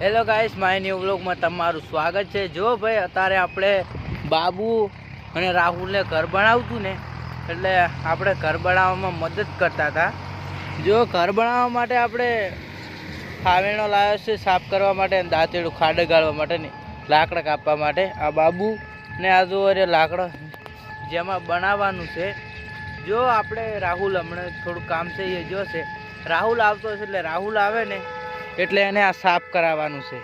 Hello guys, my new વ્લોગમાં તમારું સ્વાગત છે। જો ભાઈ અત્યારે આપણે બાબુ અને રાહુલને ઘર બનાવતું ને, એટલે આપણે ઘર બનાવવામાં મદદ કરતા હતા। જો ઘર બનાવવા માટે આપણે ખાવેણો લાવ્યો છે સાફ કરવા માટે, દાંતેડું ખાડે ગાળવા માટે ને લાકડા કાપવા માટે। આ બાબુ ને આ જો લાકડા જેમાં બનાવવાનું છે। જો આપણે રાહુલ હમણાં થોડું કામ છે એ જોશે। રાહુલ આવતો હશે એટલે રાહુલ આવે ને એટલે એને આ સાફ કરાવવાનું છે।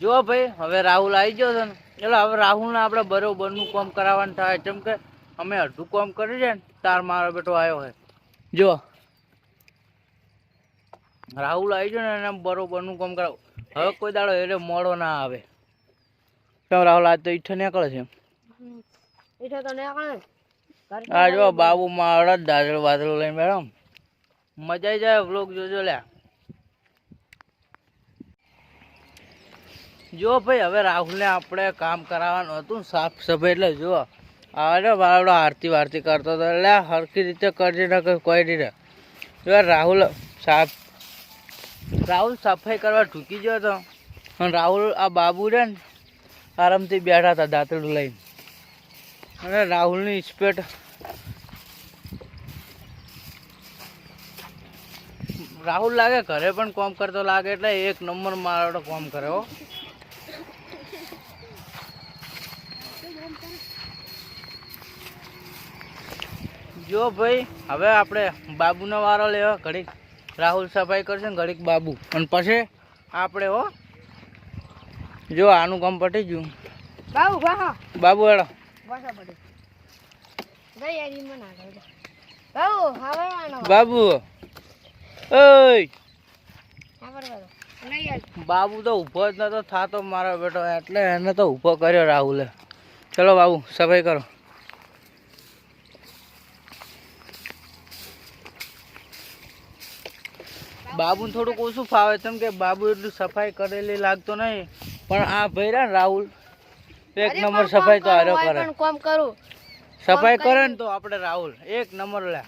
જો ભાઈ હવે રાહુલ આવી ગયો છે ને, એટલે હવે રાહુલને આપણે બરોબરનું કામ કરાવવાનું થાય। કેમ કે અમે અડધું કામ કરી છે ને તાર મારો બેટો આવ્યો હોય। જો રાહુલ આવી ગયો ને એને બરોબરનું કામ કરાવ। હવે કોઈ દાડો એટલે મોડો ના આવે। કેમ રાહુલ આજ તો ઈઠે નીકળે છે? આ જો બાબુ માં દાદરો વાદળો લઈને બેઠો, મજા આવી જાય। વ્લોગ જોજો લ્યા। જો ભાઈ હવે રાહુલને આપણે કામ કરાવવાનું હતું સાફ સફાઈ। એટલે જો આવે બાવડો આરતી વારતી કરતો હતો, એટલે સરખી રીતે કરજે ને કોઈ રીતે। જો રાહુલ સફાઈ કરવા ઢૂકી ગયો હતો, અને રાહુલ આ બાબુ રે ને આરામથી બેઠા હતા દાંતડું લઈને, અને રાહુલની સ્પીડ રાહુલ લાગે ઘરે પણ કામ કરતો લાગે, એટલે એક નંબર મારો કામ કરે હો। જો ભાઈ હવે આપણે બાબુનો વારો લેવા, ઘડીક રાહુલ સફાઈ કરશે ને ઘડીક બાબુ, અને પછી આપણે હો। જો આનું કામ પટી ગયું બાબુ હેડો બાબુ ઓય બાબુ તો ઊભો જ નતો થાતો મારો બેટો, એટલે એને તો ઊભો કર્યો રાહુલે। ચલો બાબુ સફાઈ કરો। બાબુને થોડુંક ઓછું ફાવે, કેમ કે બાબુ એટલું સફાઈ કરેલી લાગતો નહીં, પણ આ ભાઈ રે રાહુલ એક નંબર સફાઈ તો હારો કરે। સફાઈ કરે ને તો આપણે રાહુલ એક નંબર લે।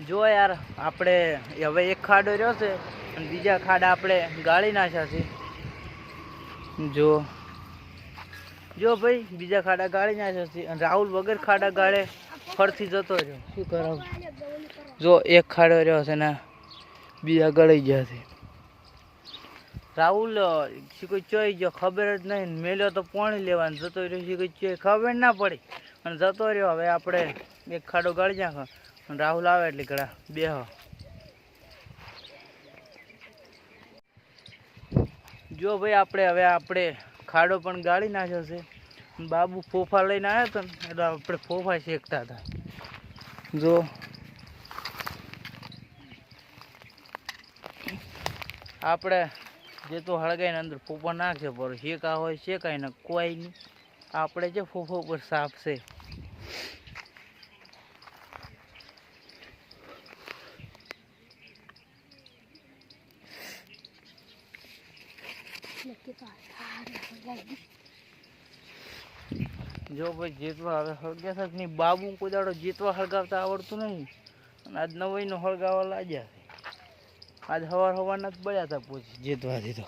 જો યાર આપણે હવે એક ખાડો રહ્યો છે અને બીજા ખાડા આપણે ગાળી નાખ્યા છે। જો ભાઈ બીજા ખાડા ગાળી નાખ્યા છે, અને રાહુલ વગર ખાડા ગાળે ફરથી જતો રહ્યો। શું કરાવું? જો એક ખાડો રહ્યો છે ને બીજા ગળી ગયા છે। રાહુલ કોઈ ચોઈ ગયો ખબર જ નહીં, મેલ્યો તો પાણી લેવાનું, જતો રહ્યો કોઈ ચોઈ ખબર ના પડી અને જતો રહ્યો। હવે આપણે એક ખાડો ગાળી નાખો, રાહુલ આવે એટલે ઘડા બેહો। જો ભાઈ આપણે ખાડો પણ ગાળી નાખ્યો છે। બાબુ ફોફા લઈને આવ્યો હતો ને, એટલે આપણે ફોફા શેકતા હતા। જો આપણે જે તો હળગાઈને અંદર ફોફા નાખશે, પર શેકા હોય શેકાય ને કોઈ નહીં। આપણે જે ફોફો પર સાફ છે। જો ભાઈ જેતવા હવે હળગ્યા છે નહીં, બાબુ કોઈ દાડો જેતવા હળગાવતા આવડતું નહીં, અને આજ નવાઈનો હળગાવવા લાગ્યા છે। આજ હવારના જ બળ્યા હતા પછી જેતવાથી તો।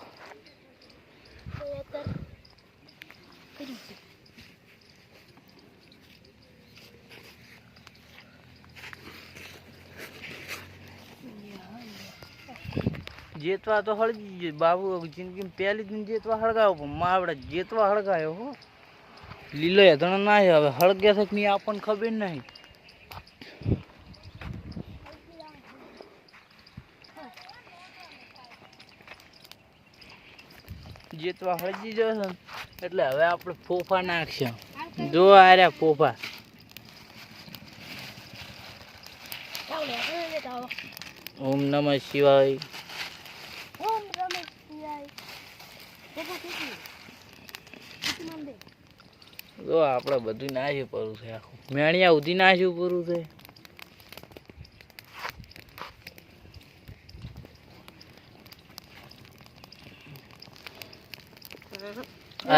જેતવા તો હળગી ગયું બાબુ, જિંદગી પહેલી દિન જેતવા હળગાવો, પણ માવડે જેતવા હળગાયો હો। લીલો હેધણો ના હવે હળગ્યા છે નહીં આપણને ખબર નહીં। જેતવા હળગી જશે ને એટલે હવે આપણે ફોફા નાખશું। જો આ રહ્યા ફોફા। ઓમ નમઃ શિવાય। જો આપણે બધું નાખ્યું પૂરું છે, આખું મેણિયા સુધી નાખ્યું પૂરું છે।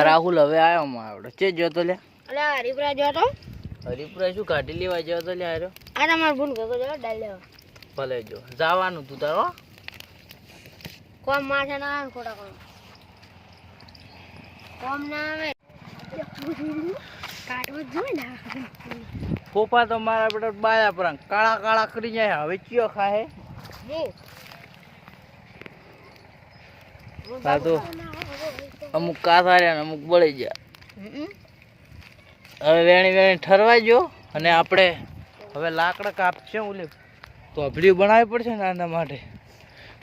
રાહુલ હવે આવ્યો મારો ચે જોતો લે અલા હરીપરા જોતો હરીપરા શું કાઢી લેવા જોતો લે આરો આ તમાર ભૂલ ગયો જો ડાલ લેવા ભલે જો જવાનું તું તારો કોમ માથે ના આવે ખોટા કોમ ના આવે કાઢવો જોઈએ ને પોપા તો મારા બેટા બાયા પર કાળા કાળા કરી જાય હવે ચિયો ખાહે હા તો અમુક કાથાર્યા ને અમુક બળી ગયા હવે વેણી વેણી ઠરવાઈ ગયો અને આપણે હવે લાકડા કાપશે ઓલી તોપલી બનાવવી પડશે ને આના માટે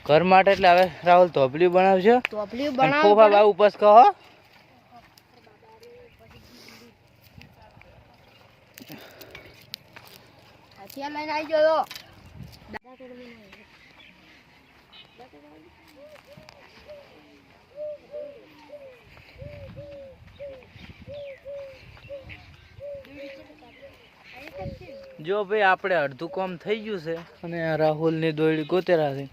ઘર માટે એટલે હવે રાહુલ તોપલી બનાવશે ફોફા બા ઉપસ કહો હથિયાર લઈને આવી ગયો જો ભાઈ આપણે અડધું કામ થઈ ગયું છે અને રાહુલની દોયડી ગોતેરા છે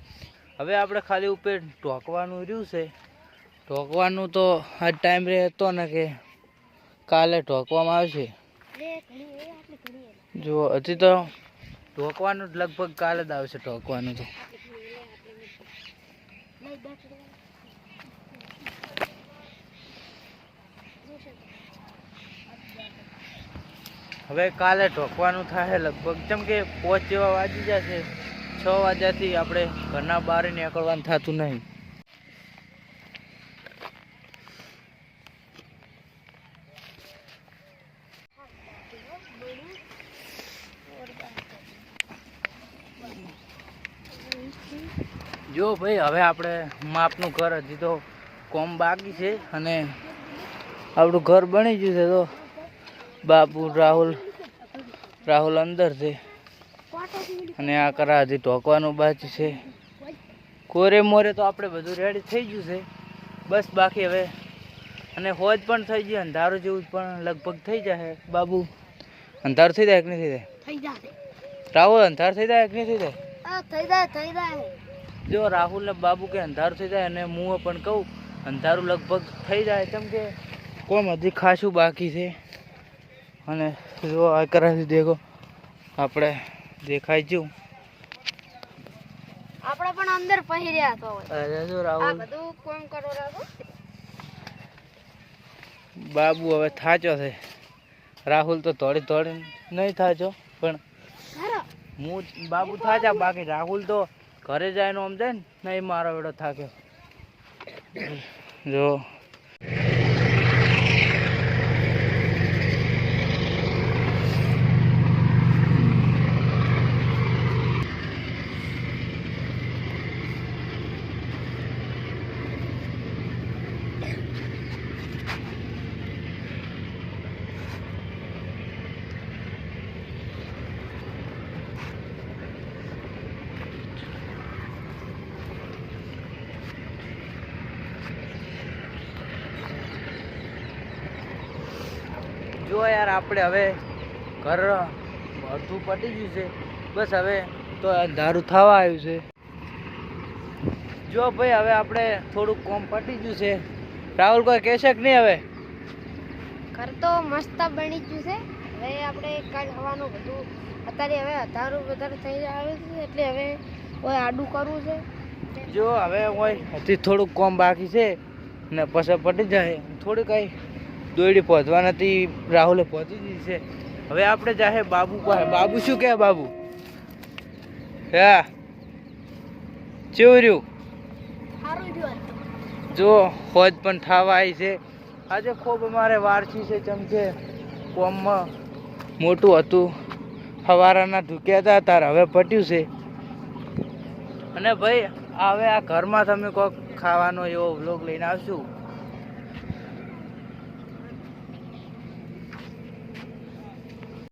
હવે આપણે ખાલી ઉપર ઢોકવાનું રહ્યું છે ઢોકવાનું તો આ ટાઈમ રે હતો ને કે કાલે ઢોકવામાં આવશે જો હજી તો ઢોકવાનું જ લગભગ કાલે જ આવશે ઢોકવાનું તો હવે કાલે ઢોકવાનું થાય લગભગ જેમ કે 5 જેવા વાગી જશે 6 વાગ્યાથી આપણે ઘરના બહાર નીકળવાનું થતું નહીં જો ભાઈ હવે આપણે માપનું ઘર હજી તો કોમ બાકી છે અને આપણું ઘર બની ગયું છે તો બાપુ રાહુલ અંદર છે અને આ કરા હજી ઢોકવાનું બાકી છે કોરે મોરે તો આપણે બધું રેડી થઈ ગયું છે બસ બાકી હવે અને હોજ પણ થઈ ગયું અંધારું જેવું પણ લગભગ થઈ જાય બાબુ અંધારું થઈ જાય કે નહીં થઈ જાય રાહુલ અંધાર થઈ જાય કે નહીં થઈ જાય થઈ જાય જો રાહુલ ને બાબુ કે અંધારું થઈ જાય અને હું પણ કહું અંધારું લગભગ થઈ જાય કેમ કે કોમ હજી ખાસું બાકી છે અને જો આ કરાવી દેખો આપણે દેખાય છું આપણે પણ અંદર પહેર્યા તો અરે જો રાહુલ આ બધું કોમ કરો રાખો બાબુ હવે થાચો છે રાહુલ તો થોડી નહીં થાચો પણ હું બાબુ થાચા બાકી રાહુલ તો ઘરે જાય નો આમ જાય ને નહીં મારો વેડો થાક્યો જો જો યાર આપણે હવે ઘર અડધું પટી ગયું છે બસ હવે તો અંધારું થવા આવ્યું છે જો ભાઈ હવે આપણે થોડુંક કોમ પટી ગયું છે રાહુલ કોઈ કહેશે કે નહીં હવે ઘર તો મસ્ત બની ગયું છે હવે આપણે કાલ હવાનું બધું અત્યારે હવે અંધારું વધારે થઈ આવે છે એટલે હવે કોઈ આડું કરવું છે જો હવે હોય હજી થોડુંક કોમ બાકી છે ને પછી પટી જાય થોડી કઈ દોયડી પહોંચવા નથી રાહુલે પહોંચી દીધી છે હવે આપણે જાહે બાબુ પાસે બાબુ શું કહે બાબુ હા ચેવર્યું જો હોજ પણ થવા આવી છે આજે ખૂબ અમારે વારસી છે જેમ કે કોમમાં મોટું હતું સવારના ઢૂક્યા હતા તાર હવે પટ્યું છે અને ભાઈ હવે આ ઘરમાં તમે કોઈક ખાવાનો એવો વ્લોગ લઈને આવશું